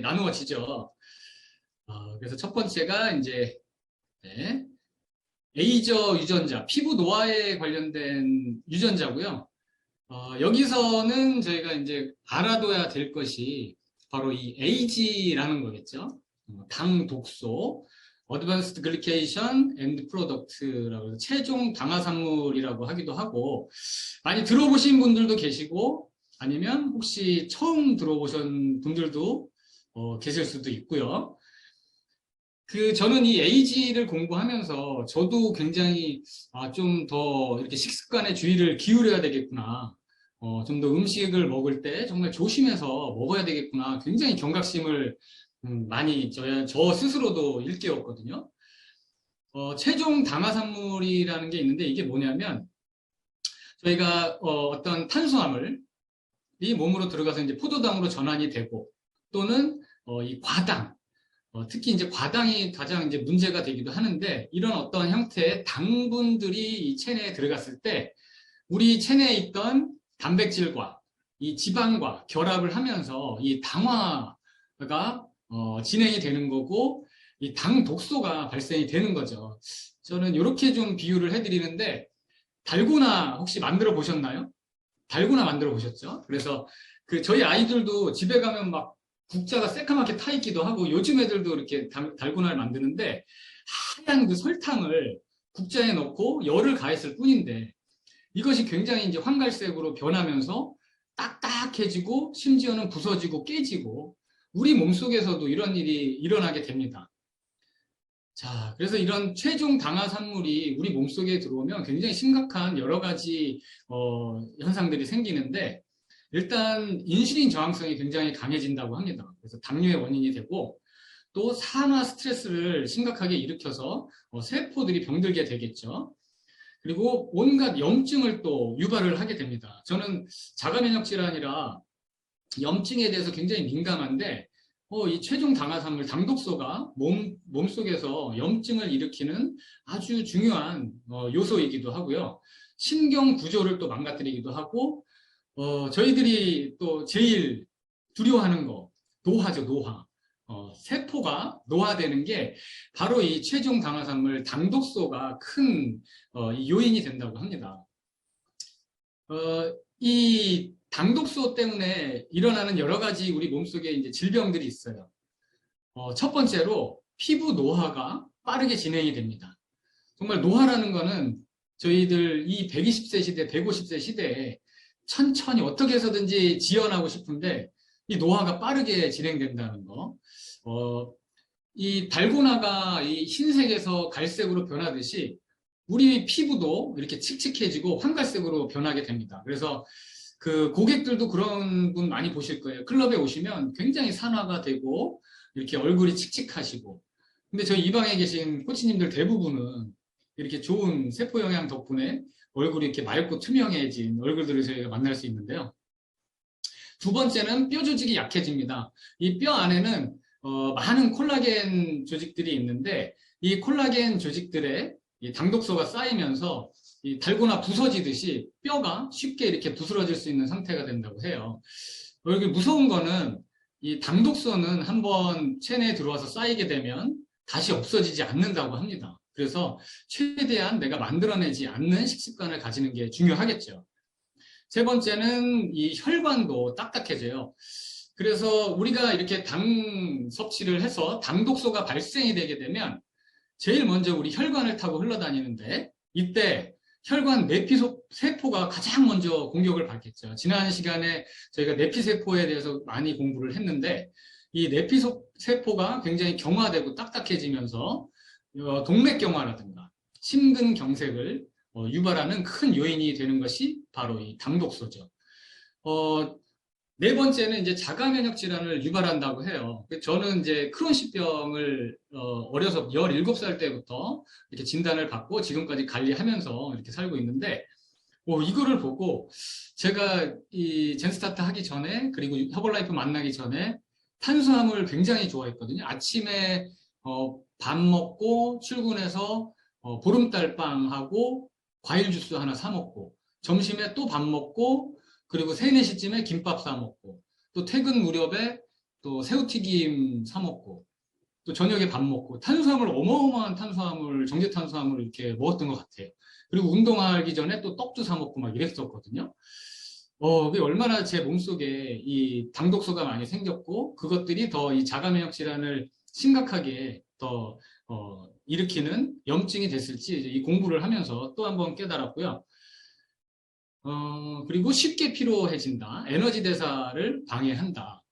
나누어지죠. 그래서 첫 번째가 이제 네, 에이저 유전자, 피부 노화에 관련된 유전자고요. 여기서는 저희가 이제 알아둬야 될 것이 바로 이 AG라는 거겠죠. 당 독소, Advanced Glycation and Product라고 해서 최종 당화산물이라고 하기도 하고, 많이 들어보신 분들도 계시고 아니면 혹시 처음 들어보신 분들도 계실 수도 있고요. 저는 이 AG를 공부하면서 저도 굉장히 좀 더 이렇게 식습관에 주의를 기울여야 되겠구나. 좀 더 음식을 먹을 때 정말 조심해서 먹어야 되겠구나. 굉장히 경각심을 많이 저 스스로도 일깨웠거든요. 최종 당화산물이라는 게 있는데 이게 뭐냐면 저희가 어떤 탄수화물이 몸으로 들어가서 이제 포도당으로 전환이 되고 또는 이 과당, 특히 이제 과당이 가장 이제 문제가 되기도 하는데 이런 어떤 형태의 당분들이 이 체내에 들어갔을 때 우리 체내에 있던 단백질과 이 지방과 결합을 하면서 이 당화가 진행이 되는 거고 이 당 독소가 발생이 되는 거죠. 저는 이렇게 좀 비유를 해드리는데 달고나 혹시 만들어 보셨나요? 달고나 만들어 보셨죠? 그래서 저희 아이들도 집에 가면 막 국자가 새까맣게 타 있기도 하고 요즘 애들도 이렇게 달고나를 만드는데 하얀 그 설탕을 국자에 넣고 열을 가했을 뿐인데 이것이 굉장히 이제 황갈색으로 변하면서 딱딱해지고 심지어는 부서지고 깨지고 우리 몸속에서도 이런 일이 일어나게 됩니다. 자, 그래서 이런 최종 당화산물이 우리 몸속에 들어오면 굉장히 심각한 여러 가지 현상들이 생기는데 일단 인슐린 저항성이 굉장히 강해진다고 합니다. 그래서 당뇨의 원인이 되고 또 산화 스트레스를 심각하게 일으켜서 세포들이 병들게 되겠죠. 그리고 온갖 염증을 또 유발을 하게 됩니다. 저는 자가면역 질환이라 염증에 대해서 굉장히 민감한데 이 최종 당화산물, 당독소가 몸속에서 염증을 일으키는 아주 중요한 요소이기도 하고요. 신경 구조를 또 망가뜨리기도 하고 저희들이 또 제일 두려워하는 거, 노화죠, 노화. 세포가 노화되는 게 바로 이 최종 당화산물 당독소가 큰 요인이 된다고 합니다. 이 당독소 때문에 일어나는 여러 가지 우리 몸속에 이제 질병들이 있어요. 첫 번째로 피부 노화가 빠르게 진행이 됩니다. 정말 노화라는 거는 저희들 이 120세 시대, 150세 시대에 천천히 어떻게 해서든지 지연하고 싶은데 이 노화가 빠르게 진행된다는 거. 이 달고나가 이 흰색에서 갈색으로 변하듯이 우리 피부도 이렇게 칙칙해지고 황갈색으로 변하게 됩니다. 그래서 고객들도 그런 분 많이 보실 거예요. 클럽에 오시면 굉장히 산화가 되고 이렇게 얼굴이 칙칙하시고 근데 저희 이 방에 계신 코치님들 대부분은 이렇게 좋은 세포 영양 덕분에 얼굴이 이렇게 맑고 투명해진 얼굴들을 저희가 만날 수 있는데요. 두 번째는 뼈 조직이 약해집니다. 이 뼈 안에는 많은 콜라겐 조직들이 있는데 이 콜라겐 조직들에 이 당독소가 쌓이면서 이 달고나 부서지듯이 뼈가 쉽게 이렇게 부스러질 수 있는 상태가 된다고 해요. 여기 무서운 거는 이 당독소는 한번 체내에 들어와서 쌓이게 되면 다시 없어지지 않는다고 합니다. 그래서 최대한 내가 만들어내지 않는 식습관을 가지는 게 중요하겠죠. 세 번째는 이 혈관도 딱딱해져요. 그래서 우리가 이렇게 당 섭취를 해서 당독소가 발생이 되게 되면 제일 먼저 우리 혈관을 타고 흘러다니는데 이때 혈관 내피세포가 가장 먼저 공격을 받겠죠. 지난 시간에 저희가 내피세포에 대해서 많이 공부를 했는데 이 내피세포가 굉장히 경화되고 딱딱해지면서 동맥경화라든가 심근경색을 유발하는 큰 요인이 되는 것이 바로 이 당독소죠. 네 번째는 이제 자가면역 질환을 유발한다고 해요. 저는 이제 크론시병을 어려서 17살 때부터 이렇게 진단을 받고 지금까지 관리하면서 이렇게 살고 있는데 이거를 보고 제가 이 젠스타트 하기 전에 그리고 허벌라이프 만나기 전에 탄수화물 굉장히 좋아했거든요. 아침에 밥 먹고 출근해서 보름달빵하고 과일 주스 하나 사 먹고 점심에 또 밥 먹고 그리고 3, 4시쯤에 김밥 사 먹고 또 퇴근 무렵에 또 새우튀김 사 먹고, 또 저녁에 밥 먹고, 탄수화물, 어마어마한 탄수화물, 정제탄수화물을 이렇게 먹었던 것 같아요. 그리고 운동하기 전에 또 떡도 사 먹고 막 이랬었거든요. 그게 얼마나 제 몸속에 이 당독소가 많이 생겼고, 그것들이 더 이 자가면역 질환을 심각하게 더, 일으키는 염증이 됐을지 이 공부를 하면서 또 한 번 깨달았고요. 그리고 쉽게 피로해진다. 에너지 대사를 방해한다.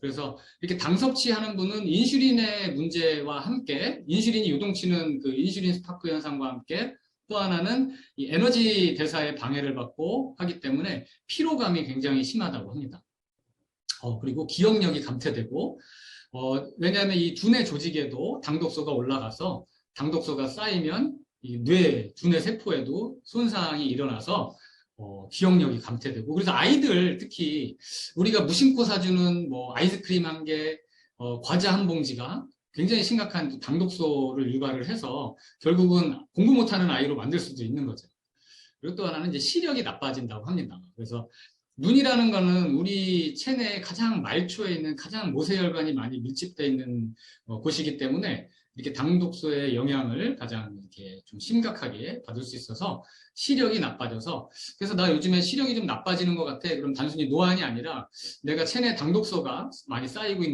그래서 이렇게 당 섭취하는 분은 인슐린의 문제와 함께, 인슐린이 요동치는 그 인슐린 스파크 현상과 함께 또 하나는 이 에너지 대사의 방해를 받고 하기 때문에 피로감이 굉장히 심하다고 합니다. 그리고 기억력이 감퇴되고, 왜냐하면 이 두뇌 조직에도 당독소가 올라가서 당독소가 쌓이면 이 두뇌 세포에도 손상이 일어나서 기억력이 감퇴되고, 그래서 아이들 특히 우리가 무심코 사주는 뭐 아이스크림 한 개, 과자 한 봉지가 굉장히 심각한 당독소를 유발을 해서 결국은 공부 못하는 아이로 만들 수도 있는 거죠. 그리고 또 하나는 이제 시력이 나빠진다고 합니다. 그래서 눈이라는 거는 우리 체내에 가장 말초에 있는 가장 모세혈관이 많이 밀집되어 있는 곳이기 때문에 이렇게 당독소의 영향을 가장 이렇게 좀 심각하게 받을 수 있어서 시력이 나빠져서, 그래서 나 요즘에 시력이 좀 나빠지는 것 같아. 그럼 단순히 노안이 아니라 내가 체내 당독소가 많이 쌓이고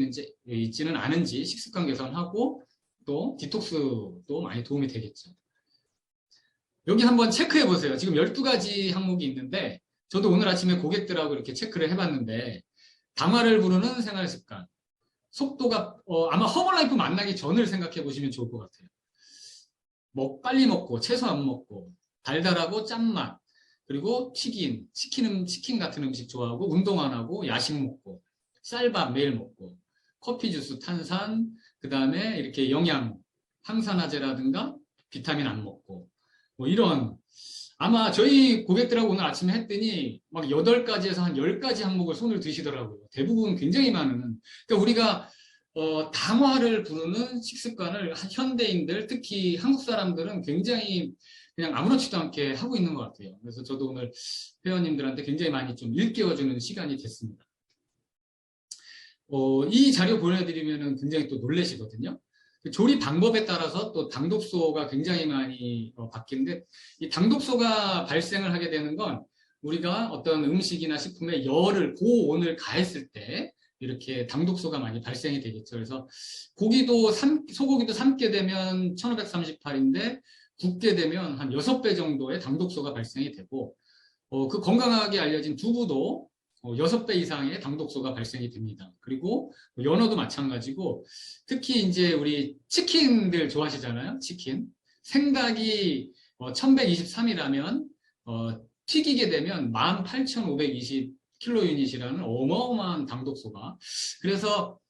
있지는 않은지 식습관 개선하고 또 디톡스도 많이 도움이 되겠죠. 여기 한번 체크해 보세요. 지금 12가지 항목이 있는데 저도 오늘 아침에 고객들하고 이렇게 체크를 해봤는데, 당화를 부르는 생활 습관, 속도가 아마 허멀라이프 만나기 전을 생각해 보시면 좋을 것 같아요. 빨리 먹고 채소 안 먹고 달달하고 짠맛, 그리고 치킨 같은 음식 좋아하고 운동 안 하고 야식 먹고 쌀밥 매일 먹고 커피 주스 탄산, 그 다음에 이렇게 영양 항산화제라든가 비타민 안 먹고 뭐 이런, 아마 저희 고객들하고 오늘 아침에 했더니 막 8가지에서 한 10가지 항목을 손을 드시더라고요. 대부분 굉장히 많은. 그러니까 우리가 당화를 부르는 식습관을 현대인들, 특히 한국 사람들은 굉장히 그냥 아무렇지도 않게 하고 있는 것 같아요. 그래서 저도 오늘 회원님들한테 굉장히 많이 좀 일깨워주는 시간이 됐습니다. 이 자료 보내드리면 굉장히 또 놀라시거든요. 조리 방법에 따라서 또 당독소가 굉장히 많이 바뀌는데, 이 당독소가 발생을 하게 되는 건 우리가 어떤 음식이나 식품에 고온을 가했을 때 이렇게 당독소가 많이 발생이 되겠죠. 그래서 소고기도 삶게 되면 1538인데 굽게 되면 한 6배 정도의 당독소가 발생이 되고, 그 건강하게 알려진 두부도 6배 이상의 당독소가 발생이 됩니다. 그리고 연어도 마찬가지고, 특히 이제 우리 치킨들 좋아하시잖아요. 치킨. 생닭이 1123이라면 튀기게 되면 18,520kcal 어마어마한 당독소가. 그래서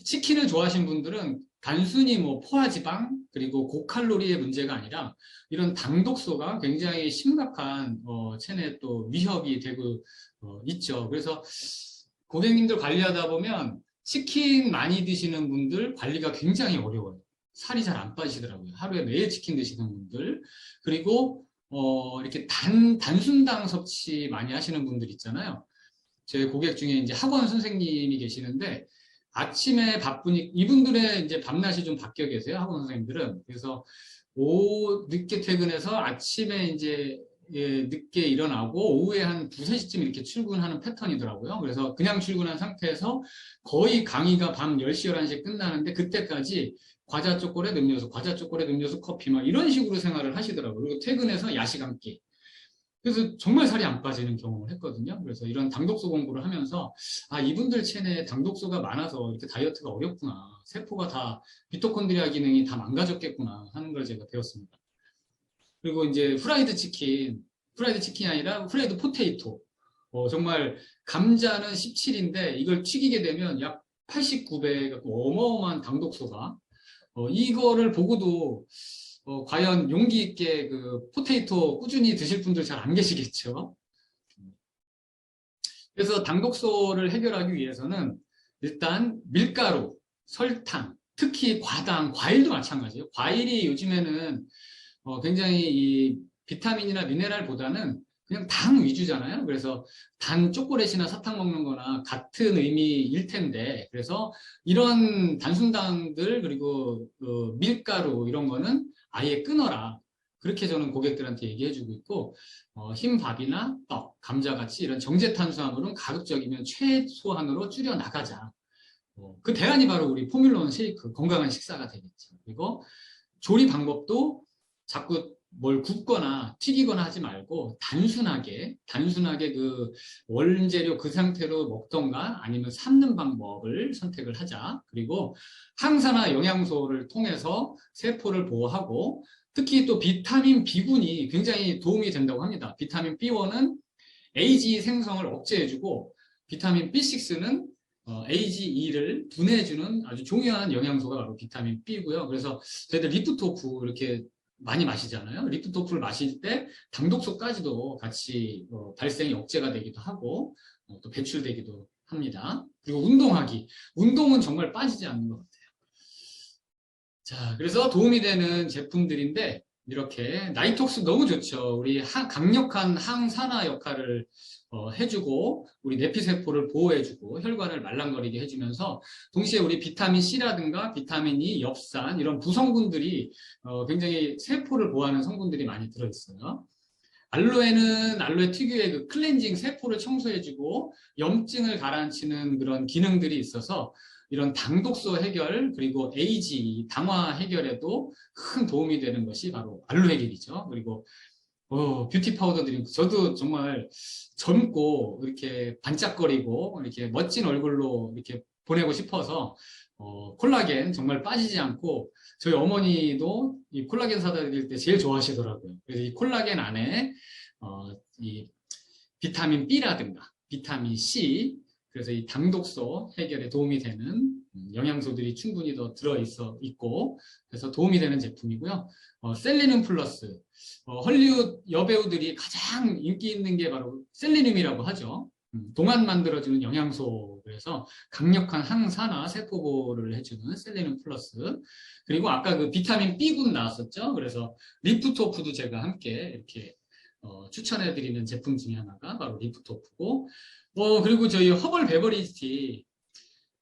치킨을 좋아하시는 분들은 단순히 뭐 포화지방 그리고 고칼로리의 문제가 아니라 이런 당독소가 굉장히 심각한 체내 또 위협이 되고 있죠. 그래서 고객님들 관리하다 보면 치킨 많이 드시는 분들 관리가 굉장히 어려워요. 살이 잘 안 빠지더라고요. 하루에 매일 치킨 드시는 분들, 그리고 이렇게 단순당 섭취 많이 하시는 분들 있잖아요. 제 고객 중에 이제 학원 선생님이 계시는데 아침에 바쁘니 이분들의 이제 밤낮이 좀 바뀌어 계세요. 학원 선생님들은. 그래서 늦게 퇴근해서 아침에 이제 늦게 일어나고 오후에 한 2~3시쯤 이렇게 출근하는 패턴이더라고요. 그래서 그냥 출근한 상태에서 거의 강의가 밤 10시, 11시에 끝나는데 그때까지 과자 초콜릿 음료수, 과자 초콜릿 음료수 커피 막 이런 식으로 생활을 하시더라고요. 그리고 퇴근해서 야식 한 끼. 그래서 정말 살이 안 빠지는 경험을 했거든요. 그래서 이런 당독소 공부를 하면서 이분들 체내에 당독소가 많아서 이렇게 다이어트가 어렵구나. 세포가 다 미토콘드리아 기능이 다 망가졌겠구나 하는 걸 제가 배웠습니다. 그리고 이제 프라이드 치킨이 아니라 프라이드 포테이토. 정말 감자는 17인데 이걸 튀기게 되면 약 89배 어마어마한 당독소가, 이거를 보고도 과연 용기 있게 그 포테이토 꾸준히 드실 분들 잘 안 계시겠죠. 그래서 당독소를 해결하기 위해서는 일단 밀가루, 설탕, 특히 과일도 마찬가지예요. 과일이 요즘에는 굉장히 이 비타민이나 미네랄보다는 그냥 당 위주잖아요. 그래서 단 초콜릿이나 사탕 먹는 거나 같은 의미일 텐데, 그래서 이런 단순당들, 그리고 그 밀가루 이런 거는 아예 끊어라. 그렇게 저는 고객들한테 얘기해주고 있고, 흰 밥이나 떡, 감자같이 이런 정제 탄수화물은 가급적이면 최소한으로 줄여 나가자. 그 대안이 바로 우리 포뮬러1 쉐이크, 건강한 식사가 되겠죠. 그리고 조리 방법도 자꾸 뭘 굽거나 튀기거나 하지 말고 단순하게 그 원재료 그 상태로 먹던가 아니면 삶는 방법을 선택을 하자. 그리고 항산화 영양소를 통해서 세포를 보호하고 특히 또 비타민 B군이 굉장히 도움이 된다고 합니다. 비타민 B1은 AGE 생성을 억제해주고 비타민 B6는 AGE를 분해해주는 아주 중요한 영양소가 바로 비타민 B고요. 그래서 저희들 리프토프 이렇게 많이 마시잖아요. 리프토프를 마실 때 당독소까지도 같이 발생이 억제가 되기도 하고 또 배출되기도 합니다. 그리고 운동하기. 운동은 정말 빠지지 않는 것 같아요. 자, 그래서 도움이 되는 제품들인데 이렇게 나이톡스 너무 좋죠. 우리 강력한 항산화 역할을 해주고 우리 내피세포를 보호해주고 혈관을 말랑거리게 해주면서 동시에 우리 비타민 C라든가 비타민 E, 엽산 이런 부성분들이 굉장히 세포를 보호하는 성분들이 많이 들어있어요. 알로에는 알로에 특유의 그 클렌징 세포를 청소해주고 염증을 가라앉히는 그런 기능들이 있어서 이런 당독소 해결 그리고 AG 당화 해결에도 큰 도움이 되는 것이 바로 알로에겔이죠. 그리고 뷰티 파우더들이 저도 정말 젊고 이렇게 반짝거리고 이렇게 멋진 얼굴로 이렇게 보내고 싶어서 콜라겐 정말 빠지지 않고 저희 어머니도 이 콜라겐 사다 드릴 때 제일 좋아하시더라고요. 그래서 이 콜라겐 안에 이 비타민 B라든가 비타민 C 그래서 이 당독소 해결에 도움이 되는 영양소들이 충분히 더 들어있고 그래서 도움이 되는 제품이고요. 셀리늄 플러스 헐리우드 여배우들이 가장 인기 있는 게 바로 셀리늄이라고 하죠. 동안 만들어주는 영양소 그래서 강력한 항산화 세포보호를 해주는 셀리늄 플러스 그리고 아까 그 비타민 B군 나왔었죠. 그래서 리프토프도 제가 함께 이렇게 추천해드리는 제품 중에 하나가 바로 리프토프고 그리고 저희 허벌 베버리지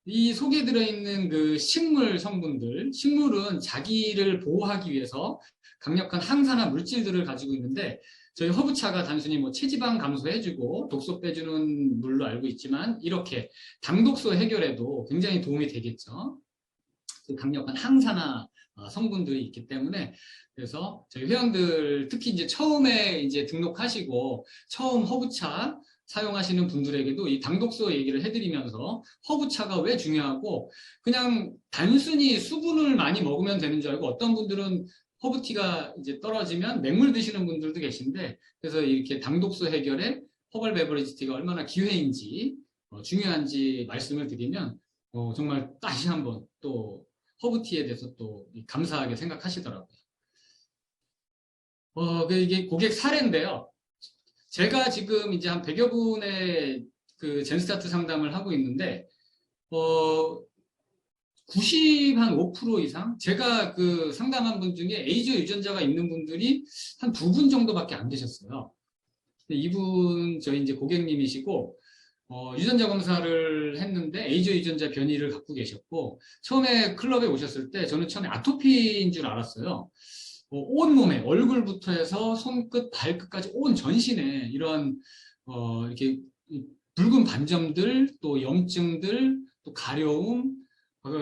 이 속에 들어있는 그 식물 성분들, 식물은 자기를 보호하기 위해서 강력한 항산화 물질들을 가지고 있는데 저희 허브차가 단순히 뭐 체지방 감소해주고 독소 빼주는 물로 알고 있지만 이렇게 당독소 해결에도 굉장히 도움이 되겠죠. 그 강력한 항산화 성분들이 있기 때문에 그래서 저희 회원들 특히 이제 처음에 이제 등록하시고 처음 허브차 사용하시는 분들에게도 이 당독소 얘기를 해드리면서 허브차가 왜 중요하고 그냥 단순히 수분을 많이 먹으면 되는 줄 알고 어떤 분들은 허브티가 이제 떨어지면 맹물 드시는 분들도 계신데 그래서 이렇게 당독소 해결에 허벌 베버리지 티가 얼마나 기회인지 중요한지 말씀을 드리면 정말 다시 한번 또 허브티에 대해서 또 감사하게 생각하시더라고요. 이게 고객 사례인데요. 제가 지금 이제 한 100여 분의 그 젠스타트 상담을 하고 있는데, 95% 이상? 제가 그 상담한 분 중에 에이저 유전자가 있는 분들이 한 2분 정도밖에 안 되셨어요. 이분 저희 이제 고객님이시고, 유전자 검사를 했는데 에이저 유전자 변이를 갖고 계셨고, 처음에 클럽에 오셨을 때 저는 처음에 아토피인 줄 알았어요. 온몸에 얼굴부터 해서 손끝, 발끝까지 온 전신에 이런 이렇게 붉은 반점들, 또 염증들, 또 가려움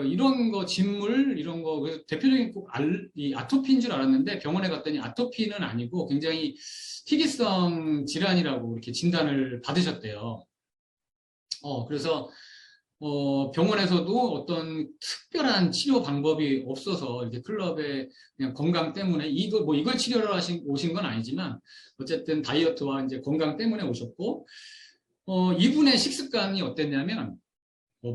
이런 거 진물 이런 거 그래서 대표적인 꼭 이 아토피인 줄 알았는데 병원에 갔더니 아토피는 아니고 굉장히 희귀성 질환이라고 이렇게 진단을 받으셨대요. 그래서 병원에서도 어떤 특별한 치료 방법이 없어서 이렇게 클럽에 그냥 건강 때문에 이걸 치료를 오신 건 아니지만 어쨌든 다이어트와 이제 건강 때문에 오셨고 이분의 식습관이 어땠냐면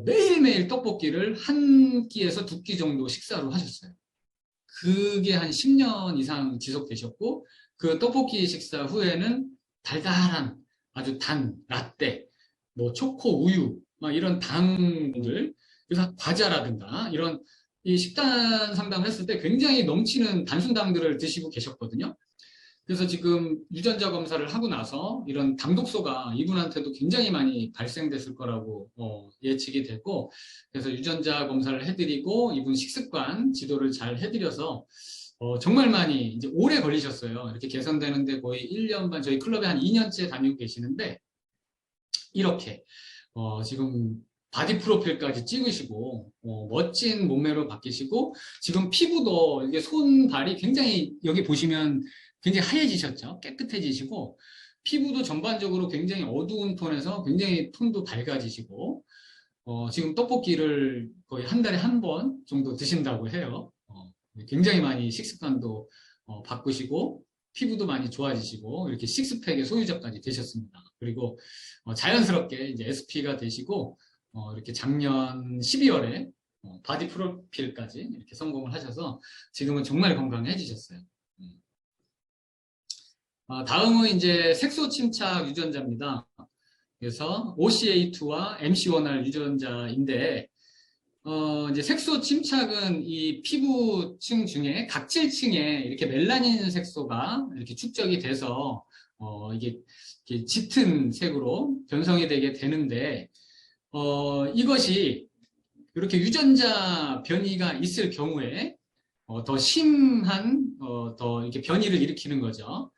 매일매일 떡볶이를 한 끼에서 2끼 정도 식사로 하셨어요. 그게 한 10년 이상 지속되셨고 그 떡볶이 식사 후에는 달달한 아주 단 라떼, 뭐 초코 우유 막 이런 당들, 그래서 과자라든가 이런 이 식단 상담을 했을 때 굉장히 넘치는 단순당들을 드시고 계셨거든요. 그래서 지금 유전자 검사를 하고 나서 이런 당독소가 이분한테도 굉장히 많이 발생됐을 거라고 예측이 되고, 그래서 유전자 검사를 해드리고 이분 식습관 지도를 잘 해드려서 정말 많이 이제 오래 걸리셨어요. 이렇게 개선되는데 거의 1년 반, 저희 클럽에 한 2년째 다니고 계시는데, 이렇게 지금 바디 프로필까지 찍으시고 멋진 몸매로 바뀌시고, 지금 피부도 이게 손발이 굉장히, 여기 보시면 굉장히 하얘지셨죠. 깨끗해지시고, 피부도 전반적으로 굉장히 어두운 톤에서 굉장히 톤도 밝아지시고, 지금 떡볶이를 거의 한 달에 한 번 정도 드신다고 해요. 굉장히 많이 식습관도 바꾸시고, 피부도 많이 좋아지시고, 이렇게 식스팩의 소유자까지 되셨습니다. 그리고 자연스럽게 이제 SP가 되시고, 이렇게 작년 12월에 바디 프로필까지 이렇게 성공을 하셔서 지금은 정말 건강해지셨어요. 다음은 이제 색소 침착 유전자입니다. 그래서 OCA2와 MC1R 유전자인데, 이제 색소 침착은 이 피부층 중에 각질층에 이렇게 멜라닌 색소가 이렇게 축적이 돼서, 이게 짙은 색으로 변성이 되게 되는데, 이것이 이렇게 유전자 변이가 있을 경우에, 더 심한, 더 이렇게 변이를 일으키는 거죠.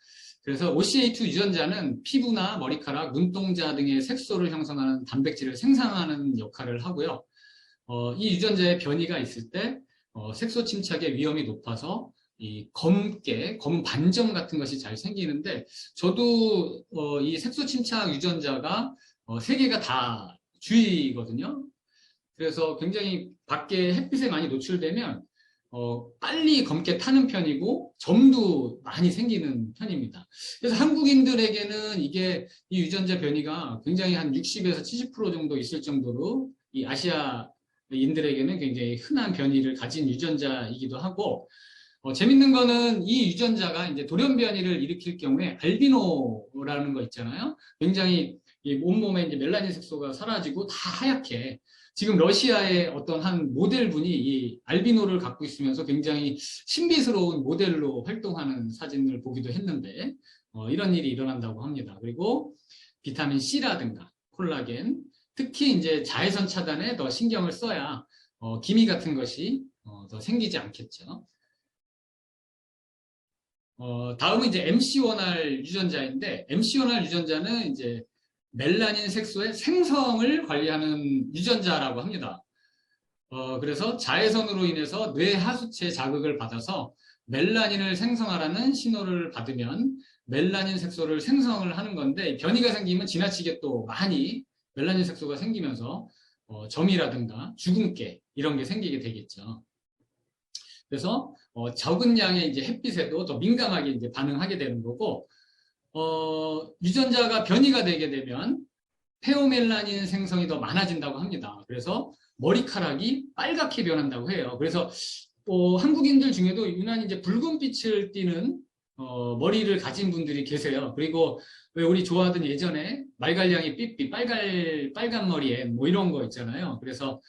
그래서 OCA2 유전자는 피부나 머리카락, 눈동자 등의 색소를 형성하는 단백질을 생산하는 역할을 하고요. 이 유전자의 변이가 있을 때 색소 침착의 위험이 높아서 이 검게, 검은 반점 같은 것이 잘 생기는데, 저도 이 색소 침착 유전자가 3개가 다 주의거든요. 그래서 굉장히 밖에 햇빛에 많이 노출되면 빨리 검게 타는 편이고 점도 많이 생기는 편입니다. 그래서 한국인들에게는 이게 이 유전자 변이가 굉장히 한 60에서 70% 정도 있을 정도로 이 아시아인들에게는 굉장히 흔한 변이를 가진 유전자이기도 하고, 재밌는 거는 이 유전자가 이제 돌연 변이를 일으킬 경우에 알비노라는 거 있잖아요. 굉장히 이 온몸에 이제 멜라닌 색소가 사라지고 다 하얗게, 지금 러시아의 어떤 한 모델분이 이 알비노를 갖고 있으면서 굉장히 신비스러운 모델로 활동하는 사진을 보기도 했는데, 이런 일이 일어난다고 합니다. 그리고 비타민 C라든가 콜라겐, 특히 이제 자외선 차단에 더 신경을 써야 기미 같은 것이 더 생기지 않겠죠. 다음은 이제 MC1R 유전자인데, MC1R 유전자는 이제 멜라닌 색소의 생성을 관리하는 유전자라고 합니다. 그래서 자외선으로 인해서 뇌 하수체 자극을 받아서 멜라닌을 생성하라는 신호를 받으면 멜라닌 색소를 생성을 하는 건데, 변이가 생기면 지나치게 또 많이 멜라닌 색소가 생기면서 점이라든가 주근깨 이런 게 생기게 되겠죠. 그래서 적은 양의 이제 햇빛에도 더 민감하게 이제 반응하게 되는 거고, 유전자가 변이가 되게 되면 페오멜라닌 생성이 더 많아진다고 합니다. 그래서 머리카락이 빨갛게 변한다고 해요. 그래서 한국인들 중에도 유난히 이제 붉은빛을 띠는 머리를 가진 분들이 계세요. 그리고 왜 우리 좋아하던 예전에 말갈량이 삐삐 빨간 머리에 뭐 이런 거 있잖아요. 그래서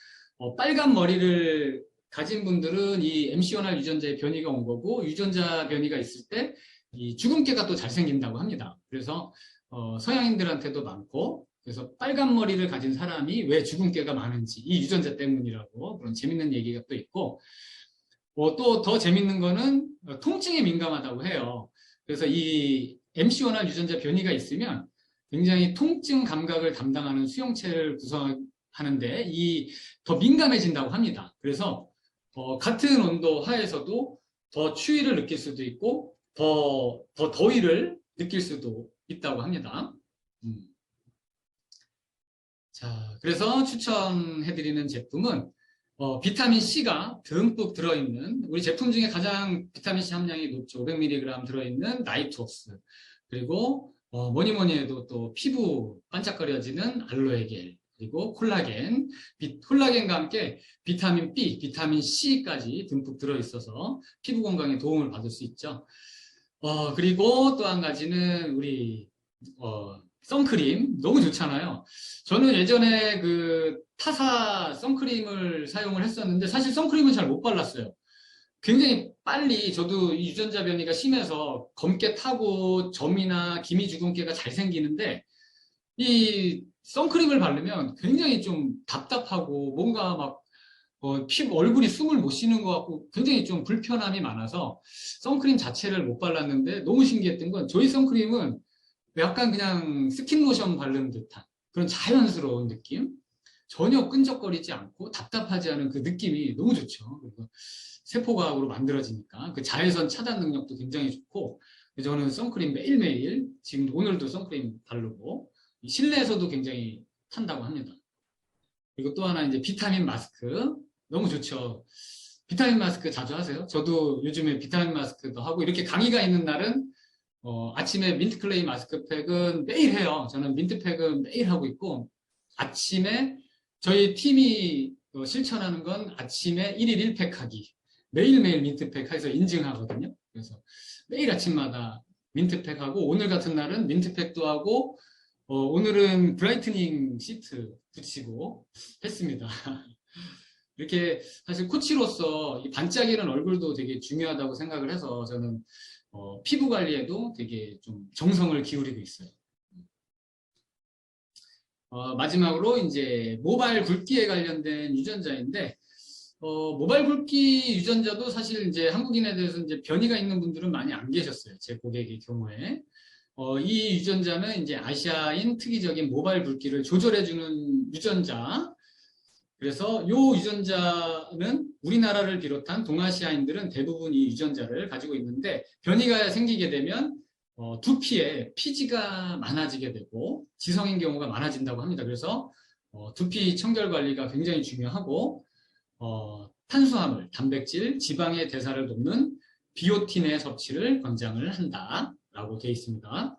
빨간 머리를 가진 분들은 이 MC1R 유전자의 변이가 온 거고, 유전자 변이가 있을 때 이 주근깨가 또 잘 생긴다고 합니다. 그래서 서양인들한테도 많고, 그래서 빨간 머리를 가진 사람이 왜 주근깨가 많은지 이 유전자 때문이라고 그런 재밌는 얘기가 또 있고, 또 더 재밌는 거는 통증에 민감하다고 해요. 그래서 이 MC1R 유전자 변이가 있으면 굉장히 통증 감각을 담당하는 수용체를 구성하는데 더 민감해진다고 합니다. 그래서 같은 온도 하에서도 더 추위를 느낄 수도 있고 더 더위를 느낄 수도 있다고 합니다. 자, 그래서 추천해드리는 제품은 비타민 C가 듬뿍 들어있는, 우리 제품 중에 가장 비타민 C 함량이 높죠. 500mg 들어있는 나이트웍스, 그리고 뭐니 해도 또 피부 반짝거려지는 알로에겔, 그리고 콜라겐과 함께 비타민 B, 비타민 C까지 듬뿍 들어있어서 피부 건강에 도움을 받을 수 있죠. 그리고 또 한 가지는 우리 선크림 너무 좋잖아요. 저는 예전에 그 타사 선크림을 사용을 했었는데 사실 선크림은 잘 못 발랐어요. 굉장히 빨리 저도 이 유전자 변이가 심해서 검게 타고 점이나 기미 주근깨가 잘 생기는데 이 선크림을 바르면 굉장히 좀 답답하고 뭔가 막 피부, 얼굴이 숨을 못 쉬는 것 같고 굉장히 좀 불편함이 많아서 선크림 자체를 못 발랐는데 너무 신기했던 건 저희 선크림은 약간 그냥 스킨 로션 바른 듯한 그런 자연스러운 느낌? 전혀 끈적거리지 않고 답답하지 않은 그 느낌이 너무 좋죠. 그래서 세포과학으로 만들어지니까 그 자외선 차단 능력도 굉장히 좋고 저는 선크림 매일매일 지금 오늘도 선크림 바르고 실내에서도 굉장히 탄다고 합니다. 그리고 또 하나 이제 비타민 마스크 너무 좋죠. 비타민 마스크 자주 하세요? 저도 요즘에 비타민 마스크도 하고 이렇게 강의가 있는 날은 아침에 민트클레이 마스크팩은 매일 해요. 저는 민트팩은 매일 하고 있고 아침에 저희 팀이 실천하는 건 아침에 1일 1팩 하기. 매일매일 민트팩 해서 인증하거든요. 그래서 매일 아침마다 민트팩 하고 오늘 같은 날은 민트팩도 하고 오늘은 브라이트닝 시트 붙이고 했습니다. 이렇게 사실 코치로서 이 반짝이는 얼굴도 되게 중요하다고 생각을 해서 저는 피부 관리에도 되게 좀 정성을 기울이고 있어요. 마지막으로 이제 모발 굵기에 관련된 유전자인데 모발 굵기 유전자도 사실 이제 한국인에 대해서 이제 변이가 있는 분들은 많이 안 계셨어요. 제 고객의 경우에. 이 유전자는 이제 아시아인 특이적인 모발 굵기를 조절해주는 유전자. 그래서 이 유전자는 우리나라를 비롯한 동아시아인들은 대부분 이 유전자를 가지고 있는데 변이가 생기게 되면 두피에 피지가 많아지게 되고 지성인 경우가 많아진다고 합니다. 그래서 두피 청결 관리가 굉장히 중요하고 탄수화물, 단백질, 지방의 대사를 돕는 비오틴의 섭취를 권장을 한다라고 되어 있습니다.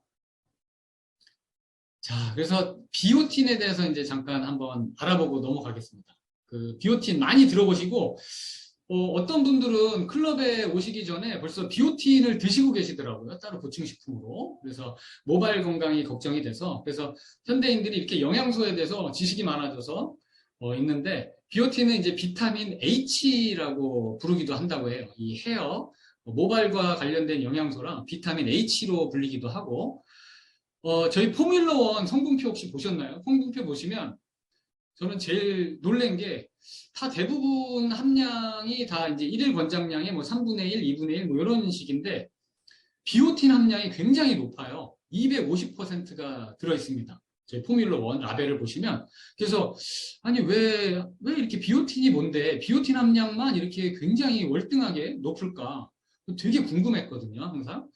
자, 그래서 비오틴에 대해서 이제 잠깐 한번 알아보고 넘어가겠습니다. 그 비오틴 많이 들어보시고 어떤 분들은 클럽에 오시기 전에 벌써 비오틴을 드시고 계시더라고요. 따로 보충식품으로. 그래서 모발 건강이 걱정이 돼서 그래서 현대인들이 이렇게 영양소에 대해서 지식이 많아져서 있는데 비오틴은 이제 비타민 H라고 부르기도 한다고 해요. 이 헤어, 모발과 관련된 영양소랑 비타민 H로 불리기도 하고 저희 포뮬러1 성분표 혹시 보셨나요? 성분표 보시면 저는 제일 놀란 게 다 대부분 함량이 다 이제 1일 권장량의 뭐 3분의 1, 2분의 1 뭐 이런 식인데 비오틴 함량이 굉장히 높아요. 250%가 들어있습니다. 저희 포뮬러1 라벨을 보시면 그래서 아니 왜 이렇게 비오틴이 뭔데 비오틴 함량만 이렇게 굉장히 월등하게 높을까 되게 궁금했거든요. 항상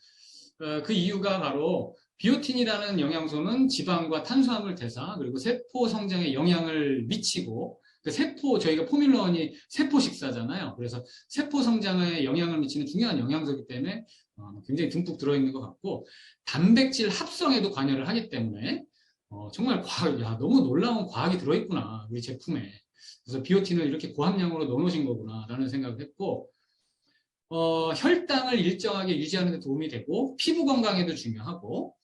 그 이유가 바로 비오틴이라는 영양소는 지방과 탄수화물 대사 그리고 세포 성장에 영향을 미치고 그 세포 저희가 포뮬러1이 세포 식사잖아요. 그래서 세포 성장에 영향을 미치는 중요한 영양소이기 때문에 굉장히 듬뿍 들어있는 것 같고 단백질 합성에도 관여를 하기 때문에 정말 너무 놀라운 과학이 들어있구나 우리 제품에. 그래서 비오틴을 이렇게 고함량으로 넣어놓으신 거구나 라는 생각을 했고 혈당을 일정하게 유지하는 데 도움이 되고 피부 건강에도 중요하고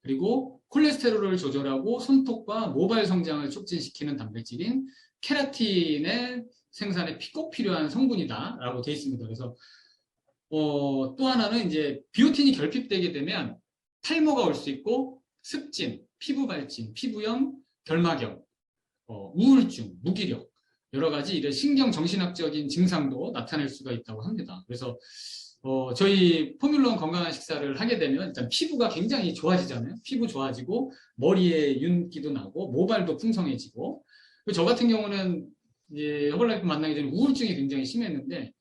그리고 콜레스테롤을 조절하고 손톱과 모발 성장을 촉진시키는 단백질인 케라틴의 생산에 꼭 필요한 성분이다 라고 되어 있습니다. 그래서 또 하나는 이제 비오틴이 결핍되게 되면 탈모가 올 수 있고 습진, 피부 발진, 피부염, 결막염, 우울증, 무기력 여러 가지 이런 신경 정신학적인 증상도 나타낼 수가 있다고 합니다. 그래서 저희 포뮬러1 건강한 식사를 하게 되면 일단 피부가 굉장히 좋아지잖아요. 피부 좋아지고 머리에 윤기도 나고 모발도 풍성해지고 저 같은 경우는 이제 허벌라이프 만나기 전에 우울증이 굉장히 심했는데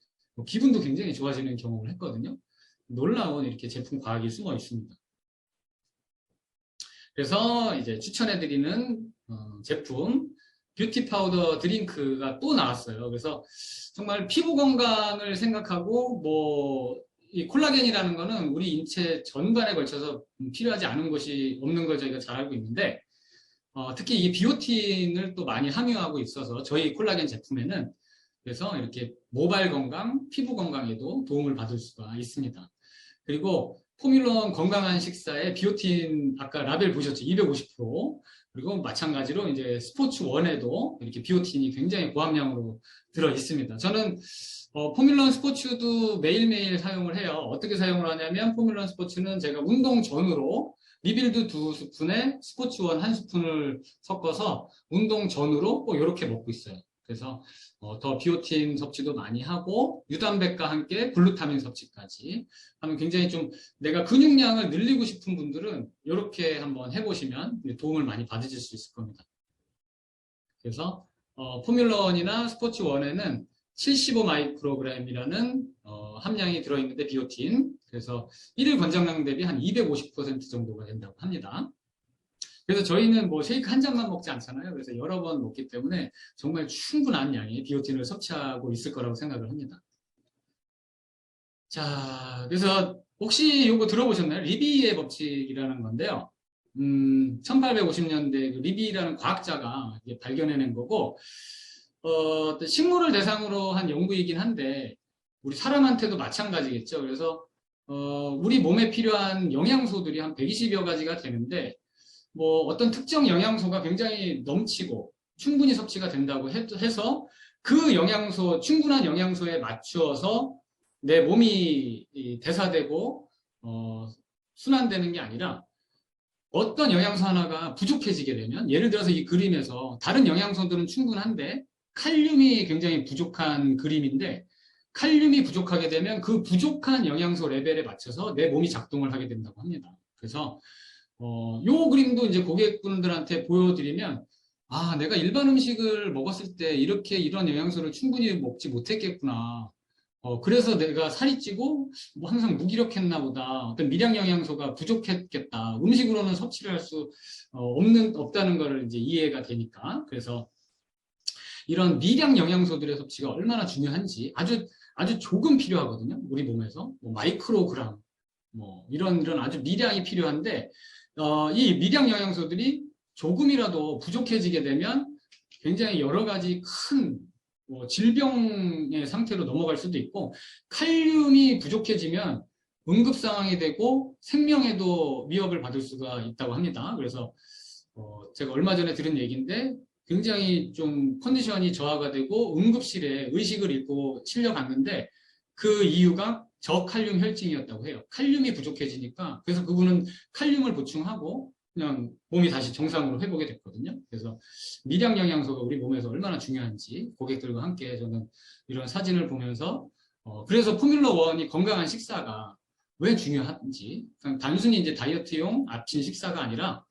기분도 굉장히 좋아지는 경험을 했거든요. 놀라운 이렇게 제품 과학이 숨어 있습니다. 그래서 이제 추천해드리는 제품 뷰티 파우더 드링크가 또 나왔어요. 그래서 정말 피부 건강을 생각하고 이 콜라겐이라는 거는 우리 인체 전반에 걸쳐서 필요하지 않은 것이 없는 걸 저희가 잘 알고 있는데 특히 이 비오틴을 또 많이 함유하고 있어서 저희 콜라겐 제품에는 그래서 이렇게 모발 건강, 피부 건강에도 도움을 받을 수가 있습니다. 그리고 포뮬러1 건강한 식사에 비오틴 아까 라벨 보셨죠? 250%. 그리고 마찬가지로 이제 스포츠 1에도 이렇게 비오틴이 굉장히 고함량으로 들어 있습니다. 저는 포뮬러 1 스포츠도 매일매일 사용을 해요. 어떻게 사용을 하냐면 포뮬러 1 스포츠는 제가 운동 전으로 리빌드 2스푼에 스포츠 1 1스푼을 섞어서 운동 전으로 꼭 이렇게 먹고 있어요. 그래서 더 비오틴 섭취도 많이 하고 유단백과 함께 글루타민 섭취까지 하면 굉장히 좀 내가 근육량을 늘리고 싶은 분들은 이렇게 한번 해보시면 도움을 많이 받으실 수 있을 겁니다. 그래서 포뮬러 1이나 스포츠 1에는 75 마이크로그램이라는 함량이 들어있는데 비오틴, 그래서 1일 권장량 대비 한 250% 정도가 된다고 합니다. 그래서 저희는 뭐 쉐이크 한 잔만 먹지 않잖아요. 그래서 여러 번 먹기 때문에 정말 충분한 양의 비오틴을 섭취하고 있을 거라고 생각을 합니다. 자, 그래서 혹시 이거 들어보셨나요? 리비의 법칙이라는 건데요. 1850년대 그 리비라는 과학자가 발견해낸 거고, 식물을 대상으로 한 연구이긴 한데, 우리 사람한테도 마찬가지겠죠. 그래서, 우리 몸에 필요한 영양소들이 한 120여 가지가 되는데, 뭐 어떤 특정 영양소가 굉장히 넘치고 충분히 섭취가 된다고 해서 그 영양소, 충분한 영양소에 맞추어서 내 몸이 대사되고 순환되는 게 아니라 어떤 영양소 하나가 부족해지게 되면, 예를 들어서 이 그림에서 다른 영양소들은 충분한데 칼륨이 굉장히 부족한 그림인데, 칼륨이 부족하게 되면 그 부족한 영양소 레벨에 맞춰서 내 몸이 작동을 하게 된다고 합니다. 그래서 요 그림도 이제 고객분들한테 보여드리면, 아, 내가 일반 음식을 먹었을 때 이렇게 이런 영양소를 충분히 먹지 못했겠구나. 그래서 내가 살이 찌고 뭐 항상 무기력했나 보다. 어떤 미량 영양소가 부족했겠다. 음식으로는 섭취를 할 수 없다는 거를 이제 이해가 되니까. 그래서 이런 미량 영양소들의 섭취가 얼마나 중요한지 아주 조금 필요하거든요. 우리 몸에서 뭐 마이크로그램 뭐 이런 아주 미량이 필요한데, 이 미량 영양소들이 조금이라도 부족해지게 되면 굉장히 여러 가지 큰 질병의 상태로 넘어갈 수도 있고, 칼륨이 부족해지면 응급 상황이 되고 생명에도 위협을 받을 수가 있다고 합니다. 그래서 제가 얼마 전에 들은 얘기인데, 굉장히 좀 컨디션이 저하가 되고 응급실에 의식을 잃고 실려갔는데 그 이유가 저칼륨 혈증이었다고 해요. 칼륨이 부족해지니까. 그래서 그분은 칼륨을 보충하고 그냥 몸이 다시 정상으로 회복이 됐거든요. 그래서 미량 영양소가 우리 몸에서 얼마나 중요한지 고객들과 함께 저는 이런 사진을 보면서 그래서 포뮬러 1이 건강한 식사가 왜 중요한지, 그냥 단순히 이제 다이어트용 아침 식사가 아니라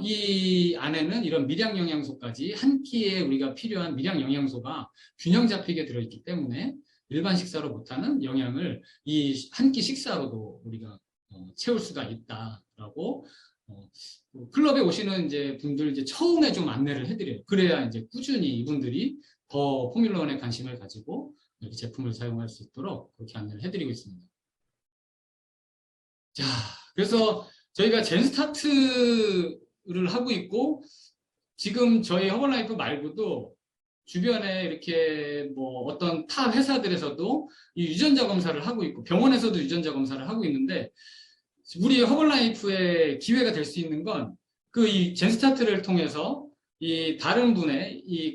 이 안에는 이런 미량 영양소까지 한 끼에 우리가 필요한 미량 영양소가 균형 잡히게 들어있기 때문에 일반 식사로 못하는 영양을 이 한 끼 식사로도 우리가 채울 수가 있다라고 클럽에 오시는 이제 분들 이제 처음에 좀 안내를 해드려요. 그래야 이제 꾸준히 이분들이 더 포뮬러 1에 관심을 가지고 이렇게 제품을 사용할 수 있도록 그렇게 안내를 해드리고 있습니다. 자, 그래서 저희가 젠스타트를 하고 있고, 지금 저희 허벌라이프 말고도 주변에 이렇게 뭐 어떤 타 회사들에서도 이 유전자 검사를 하고 있고, 병원에서도 유전자 검사를 하고 있는데, 우리 허벌라이프의 기회가 될 수 있는 건 그 이 젠스타트를 통해서 이 다른 분의 이